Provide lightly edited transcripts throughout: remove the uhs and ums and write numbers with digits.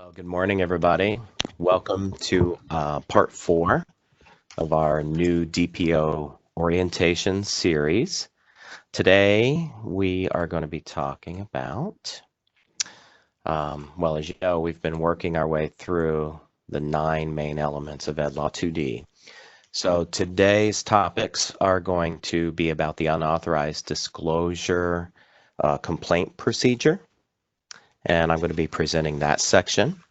Well, good morning, everybody. Welcome to part 4 of our new DPO Orientation series. Today, we are going to be talking about, well, as you know, we've been working our way through the 9 main elements of Ed Law 2D. So today's topics are going to be about the unauthorized disclosure complaint procedure, and I'm going to be presenting that section.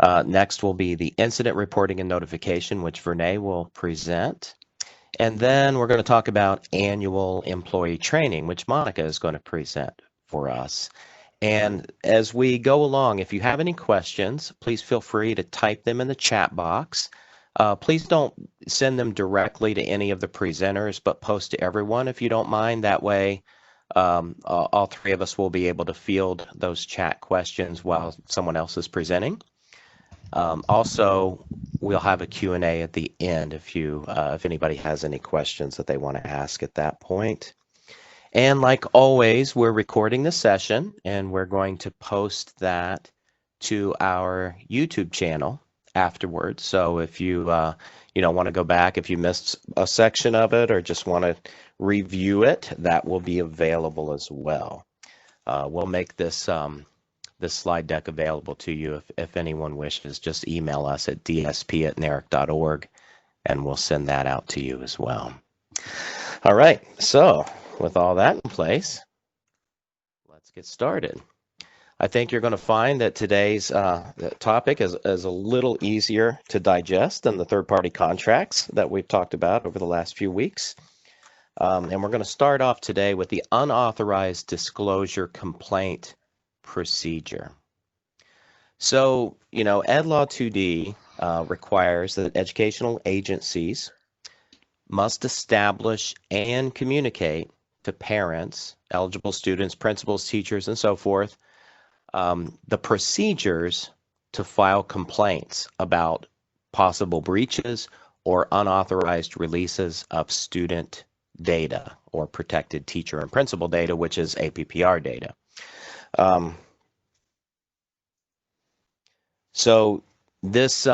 Next will be the incident reporting and notification, which Vernay will present. And then we're going to talk about annual employee training, which Monica is going to present for us. And as we go along, if you have any questions, please feel free to type them in the chat box. Please don't send them directly to any of the presenters, but post to everyone if you don't mind. That way, all three of us will be able to field those chat questions while someone else is presenting. Also, we'll have a Q&A at the end if anybody has any questions that they want to ask at that point. And like always, we're recording the session and we're going to post that to our YouTube channel afterwards. So if you want to go back, if you missed a section of it or just want to review it, that will be available as well. We'll make this slide deck available to you if anyone wishes. Just email us at dsp@naric.org and we'll send that out to you as well. All right, so with all that in place, let's get started. I think you're going to find that today's topic is a little easier to digest than the third-party contracts that we've talked about over the last few weeks. And we're going to start off today with the unauthorized disclosure complaint procedure. So, Ed Law 2D requires that educational agencies must establish and communicate to parents, eligible students, principals, teachers, and so forth, the procedures to file complaints about possible breaches or unauthorized releases of student data or protected teacher and principal data, which is APPR data. So this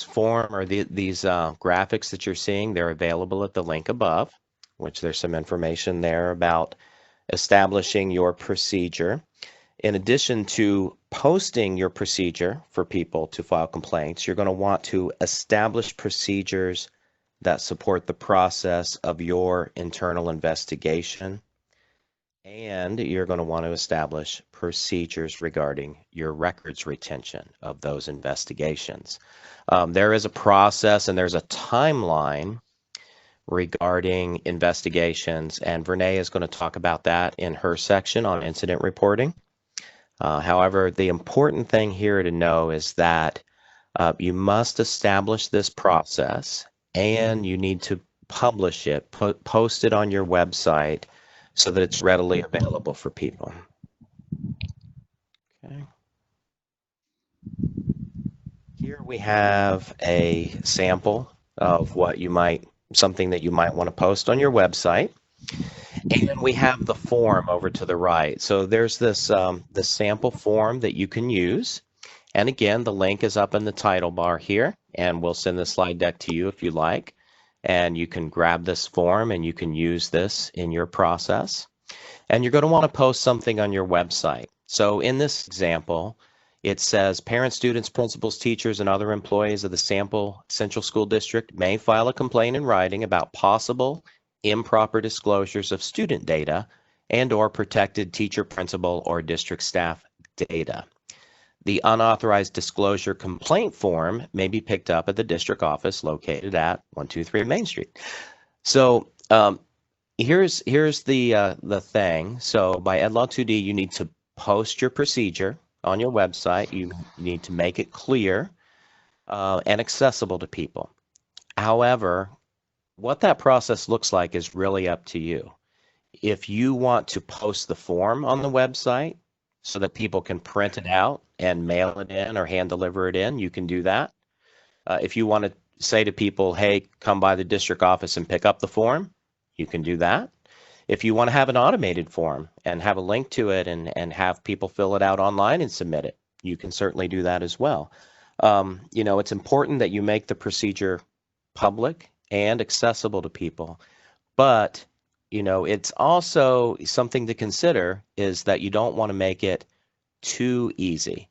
form or these graphics that you're seeing, they're available at the link above, which there's some information there about establishing your procedure. In addition to posting your procedure for people to file complaints, you're going to want to establish procedures that support the process of your internal investigation. And you're going to want to establish procedures regarding your records retention of those investigations. There is a process and there's a timeline regarding investigations, and Vernay is going to talk about that in her section on incident reporting. However, the important thing here to know is that you must establish this process and you need to publish it, post it on your website so that it's readily available for people. Okay. Here we have a sample of something that you might want to post on your website. And we have the form over to the right. So there's this sample form that you can use. And again, the link is up in the title bar here, and we'll send the slide deck to you if you like. And you can grab this form and you can use this in your process. And you're going to want to post something on your website. So in this example, it says parents, students, principals, teachers, and other employees of the sample Central School District may file a complaint in writing about possible improper disclosures of student data and or protected teacher, principal, or district staff data. The unauthorized disclosure complaint form may be picked up at the district office located at 123 Main Street. So here's the thing. So by Ed Law 2D, you need to post your procedure on your website. You need to make it clear and accessible to people. However, what that process looks like is really up to you. If you want to post the form on the website so that people can print it out and mail it in or hand deliver it in, you can do that. If you want to say to people, hey, come by the district office and pick up the form, you can do that. If you want to have an automated form and have a link to it and have people fill it out online and submit it, you can certainly do that as well. You know, it's important that you make the procedure public and accessible to people, but you know, it's also something to consider is that you don't want to make it too easy.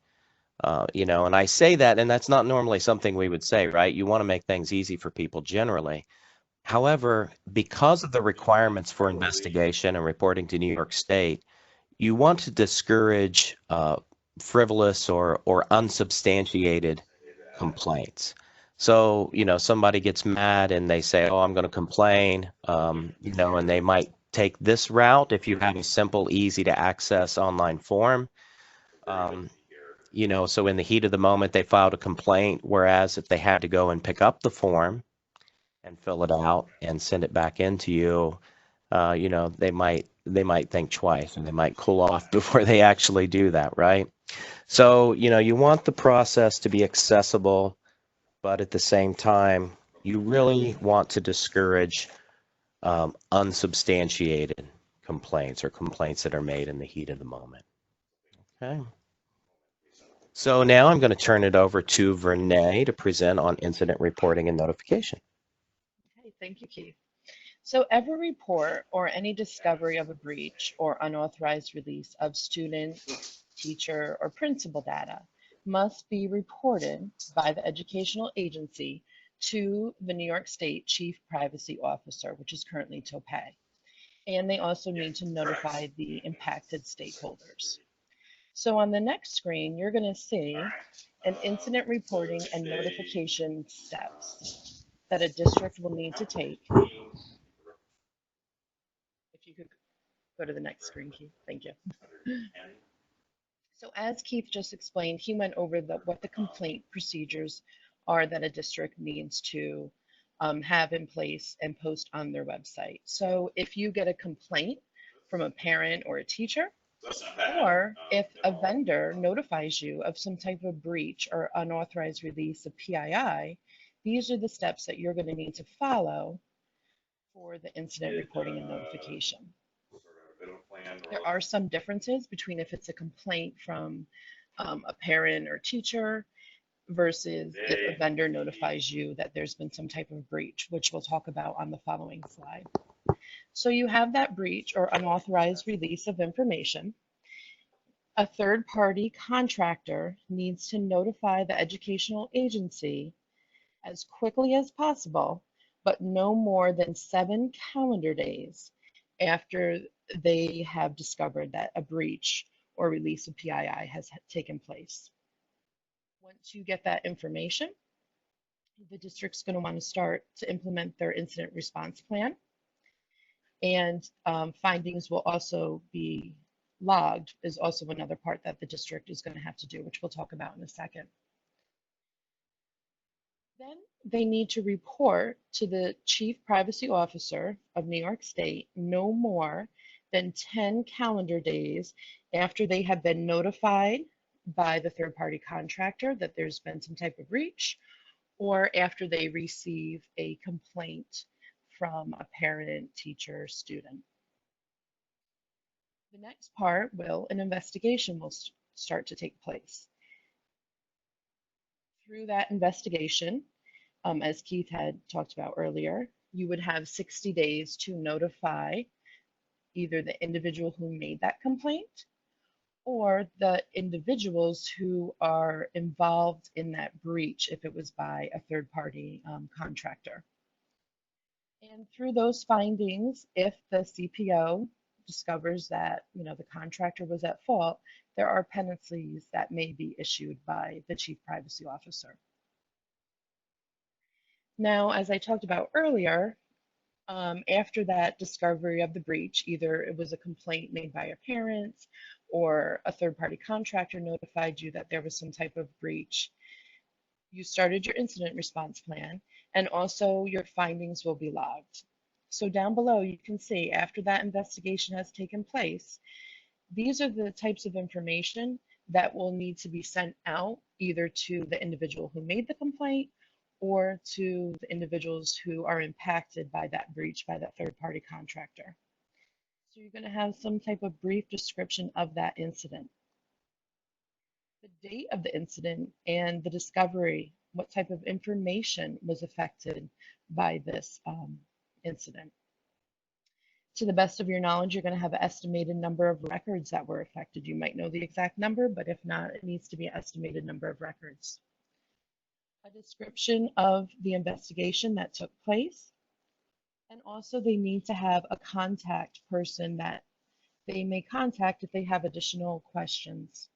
You know, and I say that, and that's not normally something we would say, right? You want to make things easy for people generally. However, because of the requirements for investigation and reporting to New York State, you want to discourage frivolous or unsubstantiated complaints. So, you know, somebody gets mad and they say, "Oh, I'm going to complain," you know, and they might take this route if you have a simple, easy to access online form. Um, you know, so in the heat of the moment, they filed a complaint, whereas if they had to go and pick up the form and fill it out and send it back in to you, you know, they might think twice and they might cool off before they actually do that, right? So, you know, you want the process to be accessible, but at the same time, you really want to discourage unsubstantiated complaints or complaints that are made in the heat of the moment. Okay. So now I'm going to turn it over to Vernay to present on incident reporting and notification. Okay, thank you, Keith. So every report or any discovery of a breach or unauthorized release of student, teacher, or principal data must be reported by the educational agency to the New York State Chief Privacy Officer, which is currently TOPE. And they also need to notify the impacted stakeholders. So on the next screen, you're going to see an incident reporting and notification steps that a district will need to take. If you could go to the next screen, Keith. Thank you. So as Keith just explained, he went over what the complaint procedures are that a district needs to have in place and post on their website. So if you get a complaint from a parent or a teacher, or if a vendor notifies you of some type of breach or unauthorized release of PII, these are the steps that you're going to need to follow for the incident reporting and notification. There are some differences between if it's a complaint from a parent or teacher versus if a vendor notifies you that there's been some type of breach, which we'll talk about on the following slide. So you have that breach or unauthorized release of information. A third-party contractor needs to notify the educational agency as quickly as possible, but no more than 7 calendar days after they have discovered that a breach or release of PII has taken place. Once you get that information, the district's going to want to start to implement their incident response plan. And findings will also be logged, is also another part that the district is going to have to do, which we'll talk about in a second. Then they need to report to the Chief Privacy Officer of New York State no more than 10 calendar days after they have been notified by the third-party contractor that there's been some type of breach, or after they receive a complaint from a parent, teacher, student. The next part an investigation will start to take place. Through that investigation, as Keith had talked about earlier, you would have 60 days to notify either the individual who made that complaint or the individuals who are involved in that breach if it was by a third-party contractor. And through those findings, if the CPO discovers that the contractor was at fault, there are penalties that may be issued by the Chief Privacy Officer. Now, as I talked about earlier, after that discovery of the breach, either it was a complaint made by a parent or a third-party contractor notified you that there was some type of breach, you started your incident response plan, and also your findings will be logged. So down below, you can see after that investigation has taken place, these are the types of information that will need to be sent out either to the individual who made the complaint or to the individuals who are impacted by that breach by that third-party contractor. So you're going to have some type of brief description of that incident. the date of the incident and the discovery, what type of information was affected by this incident. To the best of your knowledge, you're going to have an estimated number of records that were affected. You might know the exact number, but if not, it needs to be an estimated number of records. A description of the investigation that took place, and also they need to have a contact person that they may contact if they have additional questions.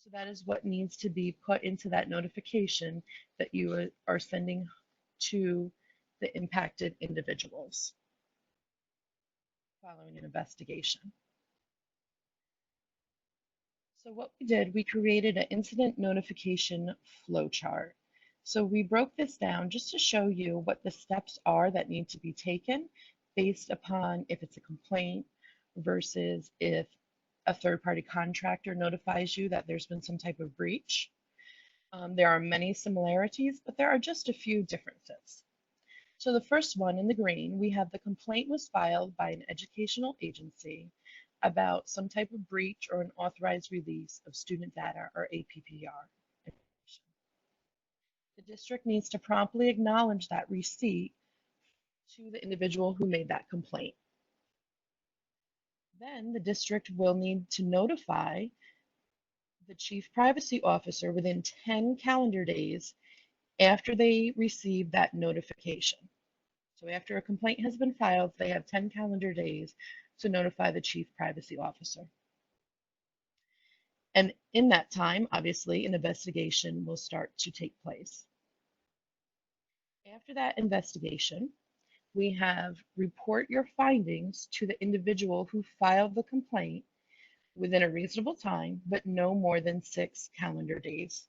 So that is what needs to be put into that notification that you are sending to the impacted individuals following an investigation. So what we did, we created an incident notification flowchart. So we broke this down just to show you what the steps are that need to be taken based upon if it's a complaint versus if a third-party contractor notifies you that there's been some type of breach. There are many similarities, but there are just a few differences. So the first one in the green, we have the complaint was filed by an educational agency about some type of breach or an authorized release of student data or APPR information. The district needs to promptly acknowledge that receipt to the individual who made that complaint. Then the district will need to notify the chief privacy officer within 10 calendar days after they receive that notification. So after a complaint has been filed, they have 10 calendar days to notify the chief privacy officer. And in that time, obviously, an investigation will start to take place. After that investigation, we have report your findings to the individual who filed the complaint within a reasonable time, but no more than 6 calendar days.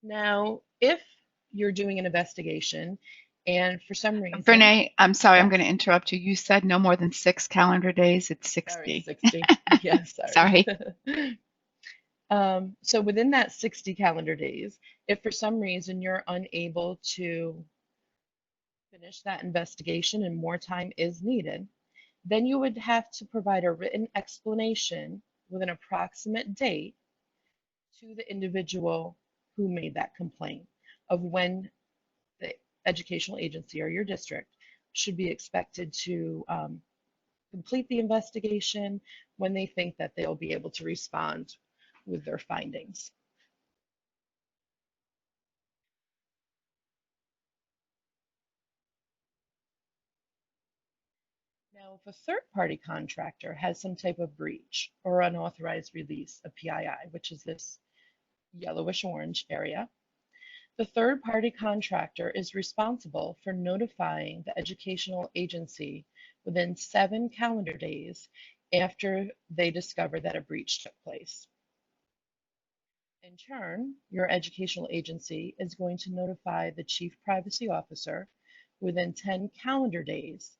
Now, if you're doing an investigation and for some reason... Brene, I'm sorry, yes. I'm going to interrupt you. You said no more than 6 calendar days. It's 60. Sorry, 60. Yes, sorry. So within that 60 calendar days, if for some reason you're unable to finish that investigation and more time is needed, then you would have to provide a written explanation with an approximate date to the individual who made that complaint of when the educational agency or your district should be expected to complete the investigation, when they think that they'll be able to respond with their findings. Now, if a third-party contractor has some type of breach or unauthorized release of PII, which is this yellowish-orange area, the third-party contractor is responsible for notifying the educational agency within 7 calendar days after they discover that a breach took place. In turn, your educational agency is going to notify the chief privacy officer within 10 calendar days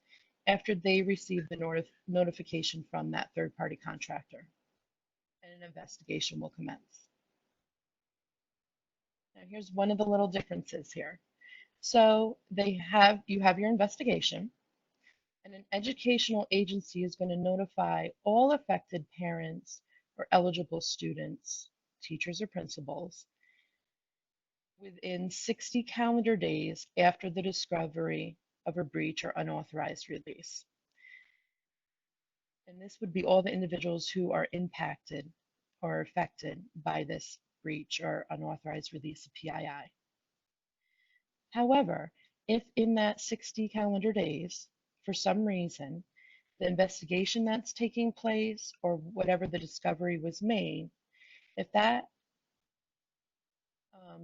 after they receive the notification from that third-party contractor, and an investigation will commence. Now, here's one of the little differences here. So you have your investigation, and an educational agency is going to notify all affected parents or eligible students, teachers or principals, within 60 calendar days after the discovery of a breach or unauthorized release. And this would be all the individuals who are impacted or affected by this breach or unauthorized release of PII. However, if in that 60 calendar days, for some reason, the investigation that's taking place or whatever the discovery was made, if that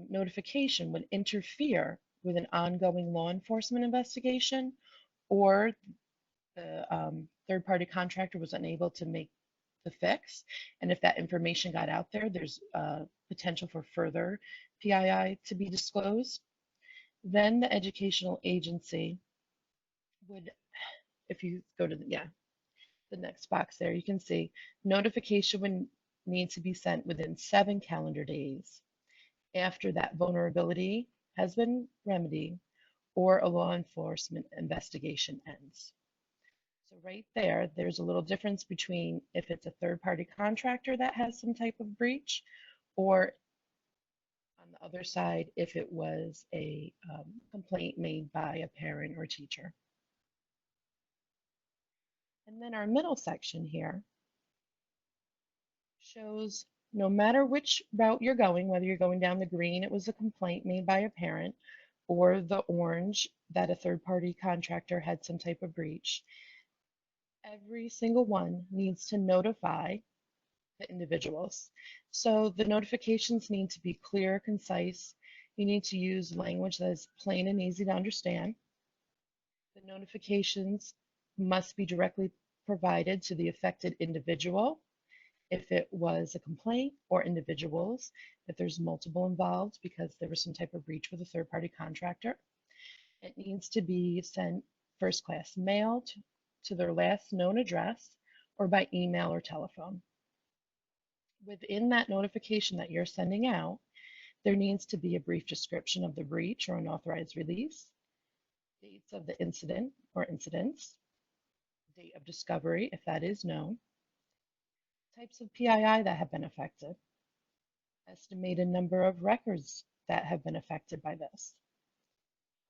notification would interfere with an ongoing law enforcement investigation, or the third-party contractor was unable to make the fix, and if that information got out there, there's potential for further PII to be disclosed, then the educational agency would, if you go to the next box there, you can see notification would need to be sent within 7 calendar days after that vulnerability has been remedied or a law enforcement investigation ends. So right there, there's a little difference between if it's a third-party contractor that has some type of breach, or on the other side, if it was a complaint made by a parent or teacher. And then our middle section here shows no matter which route you're going, whether you're going down the green, it was a complaint made by a parent, or the orange, that a third-party contractor had some type of breach, every single one needs to notify the individuals. So the notifications need to be clear, concise. You need to use language that is plain and easy to understand. The notifications must be directly provided to the affected individual if it was a complaint, or individuals if there's multiple involved because there was some type of breach with a third-party contractor. It needs to be sent first-class mail to their last known address, or by email or telephone. Within that notification that you're sending out, there needs to be a brief description of the breach or unauthorized release, dates of the incident or incidents, date of discovery if that is known, types of PII that have been affected, estimated number of records that have been affected by this,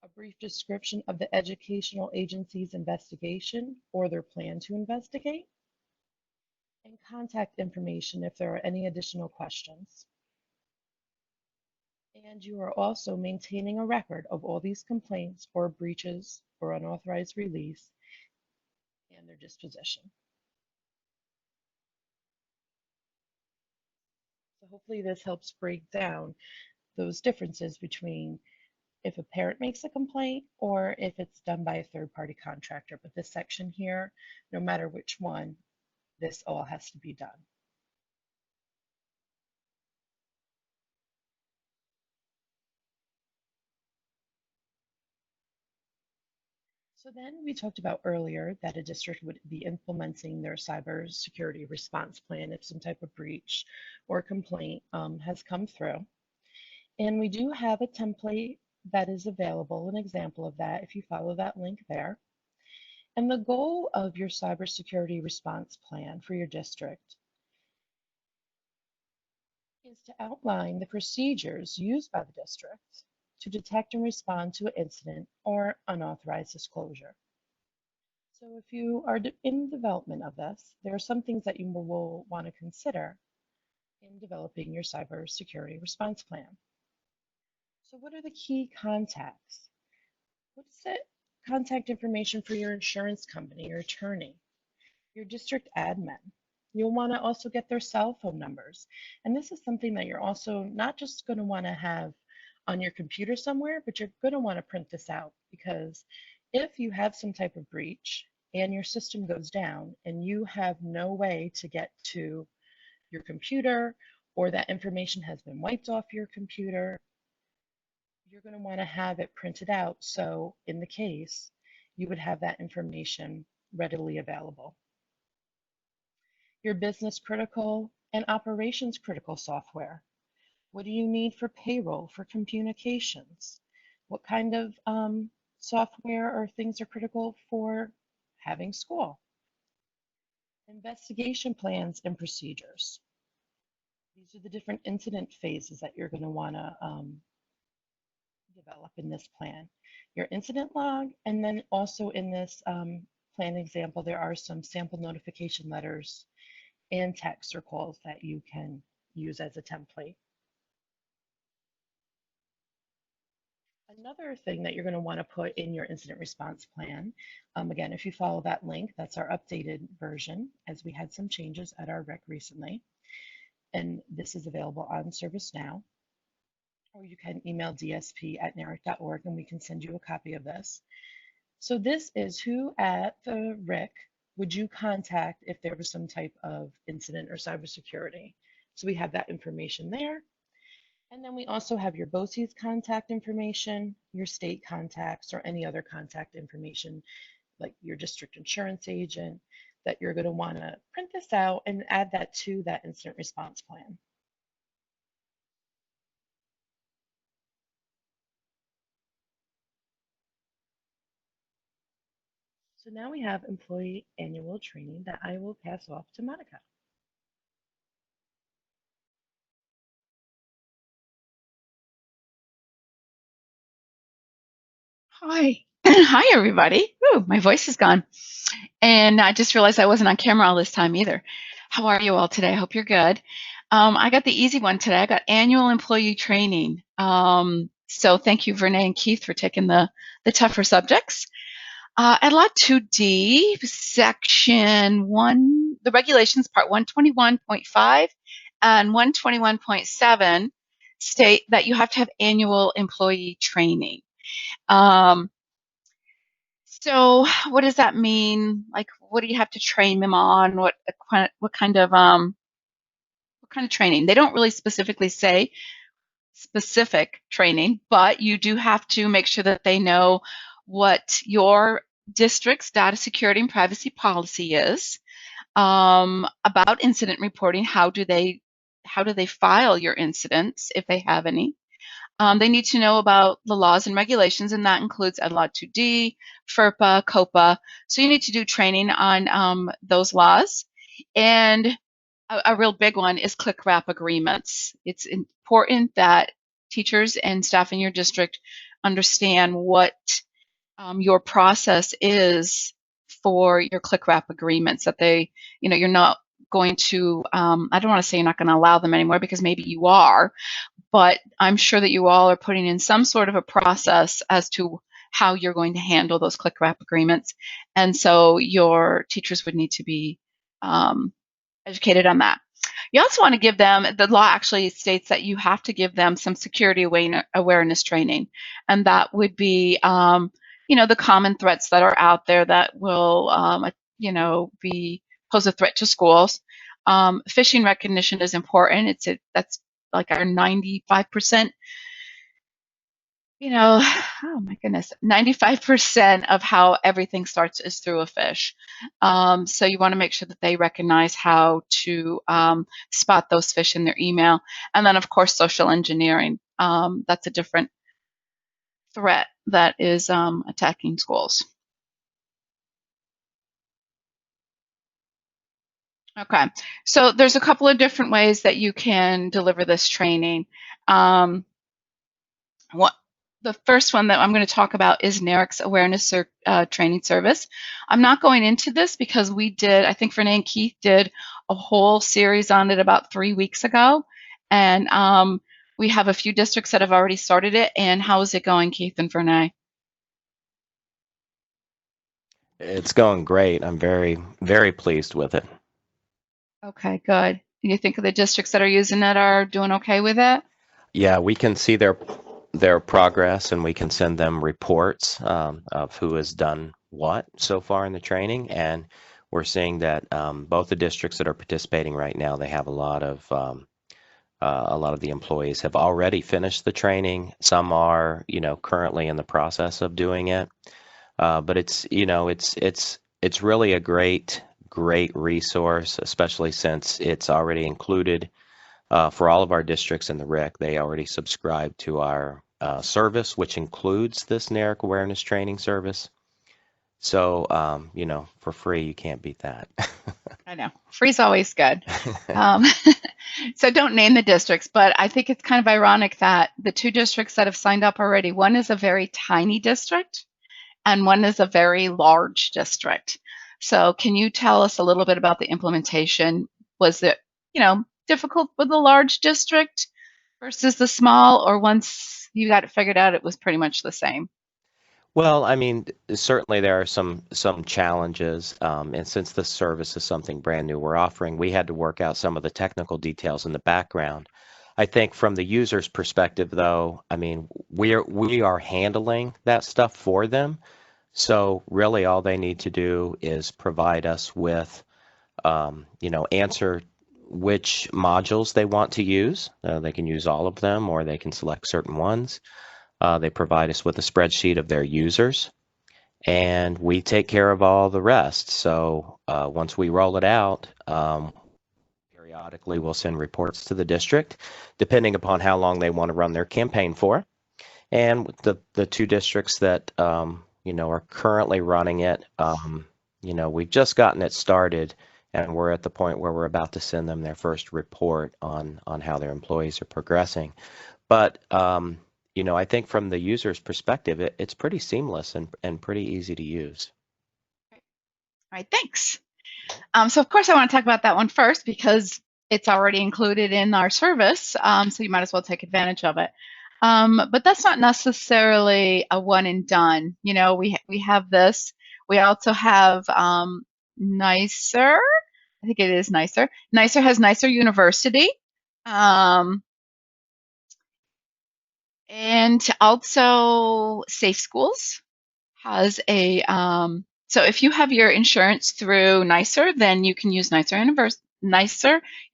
a brief description of the educational agency's investigation or their plan to investigate, and contact information if there are any additional questions. And you are also maintaining a record of all these complaints or breaches or unauthorized release and their disposition. So hopefully this helps break down those differences between if a parent makes a complaint or if it's done by a third-party contractor. But this section here, no matter which one, this all has to be done. So then we talked about earlier that a district would be implementing their cybersecurity response plan if some type of breach or complaint has come through. And we do have a template that is available, an example of that if you follow that link there. And the goal of your cybersecurity response plan for your district is to outline the procedures used by the district to detect and respond to an incident or unauthorized disclosure. So if you are in development of this, there are some things that you will want to consider in developing your cybersecurity response plan. So what are the key contacts? What is the contact information for your insurance company, your attorney, your district admin? You'll want to also get their cell phone numbers. And this is something that you're also not just going to want to have on your computer somewhere, but you're going to want to print this out, because if you have some type of breach and your system goes down and you have no way to get to your computer, or that information has been wiped off your computer, you're going to want to have it printed out. So in the case, you would have that information readily available. Your business critical and operations critical software. What do you need for payroll, for communications? What kind of software or things are critical for having school? Investigation plans and procedures. These are the different incident phases that you're going to want to develop in this plan. Your incident log, and then also in this plan example, there are some sample notification letters and texts or calls that you can use as a template. Another thing that you're going to want to put in your incident response plan, again, if you follow that link, that's our updated version, as we had some changes at our rec recently. And this is available on ServiceNow, or you can email dsp@narec.org and we can send you a copy of this. So this is who at the RIC would you contact if there was some type of incident or cybersecurity. So we have that information there. And then we also have your BOCES contact information, your state contacts, or any other contact information, like your district insurance agent, that you're going to want to print this out and add that to that incident response plan. So now we have employee annual training that I will pass off to Monica. Hi. Hi, everybody. Ooh, my voice is gone. And I just realized I wasn't on camera all this time either. How are you all today? I hope you're good. I got the easy one today. I got annual employee training. So thank you, Vernay and Keith, for taking the tougher subjects. At Lot 2D, Section 1, the regulations, Part 121.5 and 121.7 state that you have to have annual employee training. So what does that mean? Like, what do you have to train them on? What kind of training? They don't really specifically say specific training, but you do have to make sure that they know what your district's data security and privacy policy is, about incident reporting. How do they file your incidents if they have any? They need to know about the laws and regulations, and that includes EdLaw 2D, FERPA, COPA. So you need to do training on those laws. And a real big one is click-wrap agreements. It's important that teachers and staff in your district understand what your process is for your click-wrap agreements, that you're not going to, I don't want to say you're not going to allow them anymore, because maybe you are, but I'm sure that you all are putting in some sort of a process as to how you're going to handle those click-wrap agreements. And so your teachers would need to be educated on that. You also want to give them, the law actually states that you have to give them some security awareness training. And that would be, the common threats that are out there that will, pose a threat to schools. Phishing recognition is important. That's like our 95%, oh my goodness, 95% of how everything starts is through a phish. So you want to make sure that they recognize how to spot those phish in their email. And then, of course, social engineering. That's a different threat that is attacking schools. Okay, so there's a couple of different ways that you can deliver this training. The first one that I'm going to talk about is NARIC's Awareness Training Service. I'm not going into this because I think Renee and Keith did a whole series on it about 3 weeks ago. And we have a few districts that have already started it. And how is it going, Keith and Renee? It's going great. I'm very, very pleased with it. Okay, good. You think the districts that are using it are doing okay with it? Yeah, we can see their progress, and we can send them reports of who has done what so far in the training. And we're seeing that both the districts that are participating right now, they have a lot of the employees have already finished the training. Some are, currently in the process of doing it. But it's really a great resource, especially since it's already included for all of our districts in the RIC. They already subscribe to our service, which includes this NARIC awareness training service. So, for free, you can't beat that. I know. Free's always good. So don't name the districts, but I think it's kind of ironic that the two districts that have signed up already, one is a very tiny district and one is a very large district. So can you tell us a little bit about the implementation? Was it, difficult with the large district versus the small, or once you got it figured out, it was pretty much the same? Well, I mean, certainly there are some challenges, and since the service is something brand new we're offering, we had to work out some of the technical details in the background. I think from the user's perspective, though, I mean, we are handling that stuff for them. So really, all they need to do is provide us with, answer which modules they want to use. They can use all of them, or they can select certain ones. They provide us with a spreadsheet of their users, and we take care of all the rest. So once we roll it out, periodically we'll send reports to the district, depending upon how long they want to run their campaign for. And the two districts that are currently running it. We've just gotten it started, and we're at the point where we're about to send them their first report on how their employees are progressing. But I think from the user's perspective, it's pretty seamless and pretty easy to use. All right, thanks. So of course I want to talk about that one first because it's already included in our service, so you might as well take advantage of it. But that's not necessarily a one and done. We have this. We also have Nicer. I think it is Nicer. Nicer has Nicer University. And also Safe Schools has a, so if you have your insurance through Nicer, then you can use Nicer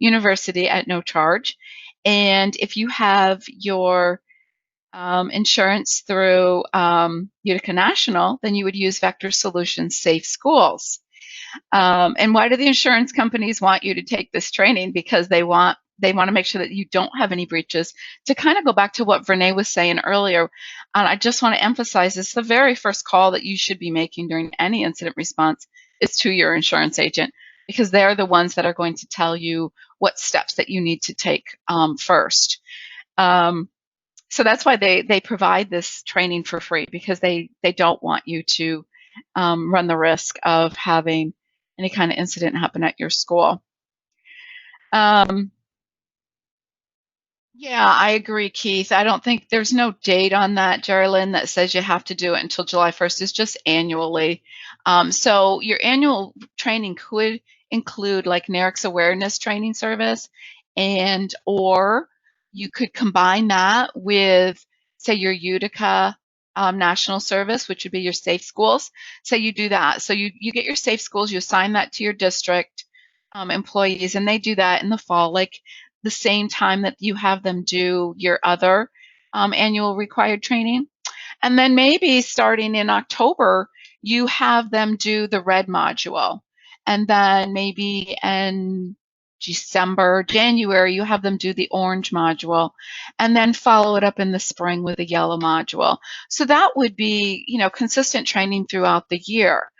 University at no charge. And if you have your insurance through Utica National, then you would use Vector Solutions Safe Schools. And why do the insurance companies want you to take this training? Because they want to make sure that you don't have any breaches. To kind of go back to what Vernay was saying earlier, I just want to emphasize this: the very first call that you should be making during any incident response is to your insurance agent, because they're the ones that are going to tell you what steps that you need to take first. So that's why they provide this training for free, because they don't want you to run the risk of having any kind of incident happen at your school. Yeah, I agree, Keith. I don't think there's no date on that, Geraldine, that says you have to do it until July 1st. It's just annually. So your annual training could include like NARIC's awareness training service, or you could combine that with, say, your Utica national service, which would be your safe schools. So you do that. So you get your safe schools, you assign that to your district employees, and they do that in the fall, like the same time that you have them do your other annual required training. And then maybe starting in October, you have them do the red module. And then maybe in December, January, you have them do the orange module, and then follow it up in the spring with a yellow module. So that would be, consistent training throughout the year.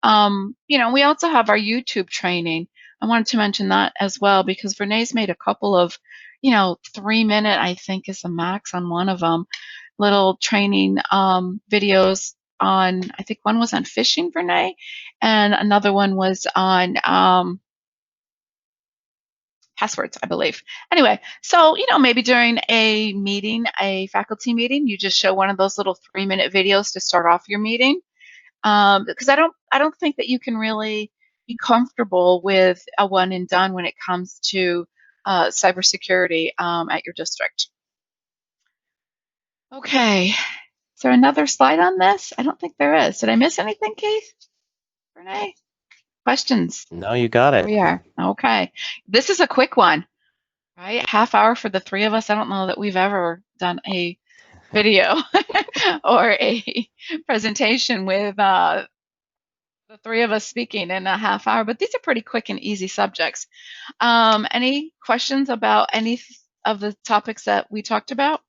We also have our YouTube training. I wanted to mention that as well, because Vernay's made a couple of, 3-minute, I think is the max on one of them, little training videos on, I think one was on phishing, Vernay, and another one was on passwords, I believe. Anyway, so, maybe during a meeting, a faculty meeting, you just show one of those little 3-minute videos to start off your meeting. Because I don't think that you can really be comfortable with a one and done when it comes to cybersecurity at your district. Okay, is there another slide on this? I don't think there is. Did I miss anything, Keith? Renee? Questions? No, you got it. We are. Okay. This is a quick one, right? Half hour for the three of us. I don't know that we've ever done a video or a presentation with the three of us speaking in a half hour, but these are pretty quick and easy subjects. Any questions about any of the topics that we talked about?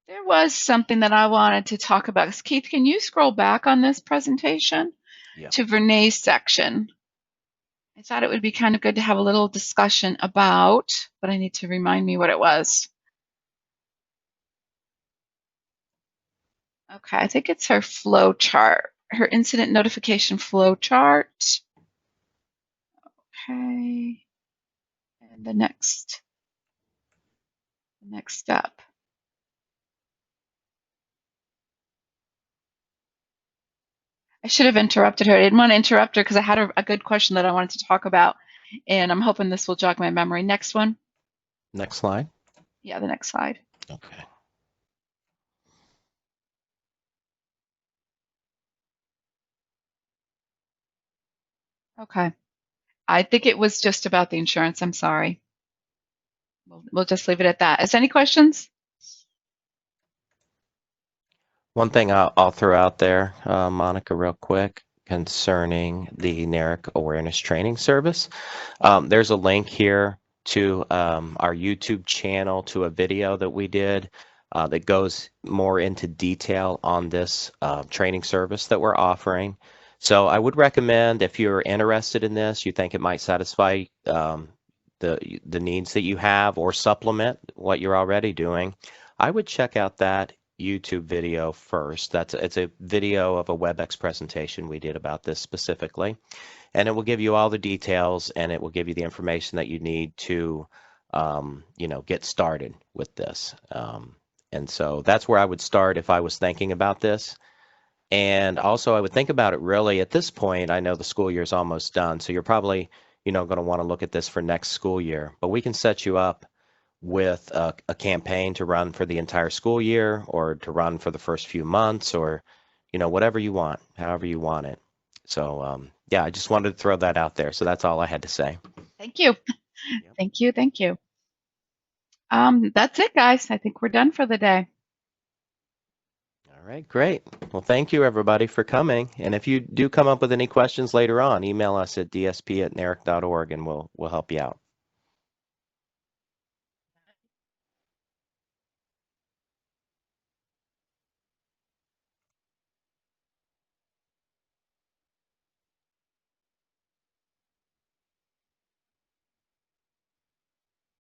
There was something that I wanted to talk about. Keith, can you scroll back on this presentation to Vernay's section? I thought it would be kind of good to have a little discussion about, but I need to remind me what it was. Okay, I think it's her flow chart, her incident notification flow chart. Okay, and the next step. I should have interrupted her. I didn't want to interrupt her because I had a good question that I wanted to talk about, and I'm hoping this will jog my memory. Next one. Next slide. Yeah, the next slide. Okay. Okay. I think it was just about the insurance. I'm sorry. We'll just leave it at that. Is there any questions? One thing I'll throw out there, Monica, real quick, concerning the NARIC Awareness Training Service. There's a link here to our YouTube channel to a video that we did that goes more into detail on this training service that we're offering. So I would recommend, if you're interested in this, you think it might satisfy the needs that you have or supplement what you're already doing, I would check out that YouTube video first. It's a video of a WebEx presentation we did about this specifically, and it will give you all the details, and it will give you the information that you need to get started with this. And so that's where I would start if I was thinking about this. And also I would think about it really at this point. I know the school year is almost done, so you're probably going to want to look at this for next school year, but we can set you up with a campaign to run for the entire school year, or to run for the first few months, or whatever you want, however you want it. So yeah, I just wanted to throw that out there. So that's all I had to say. Thank you. Yep. Thank you. Thank you. That's it, guys. I think we're done for the day. All right, great. Well, thank you, everybody, for coming. And if you do come up with any questions later on, email us at dsp@naric.org, and we'll help you out.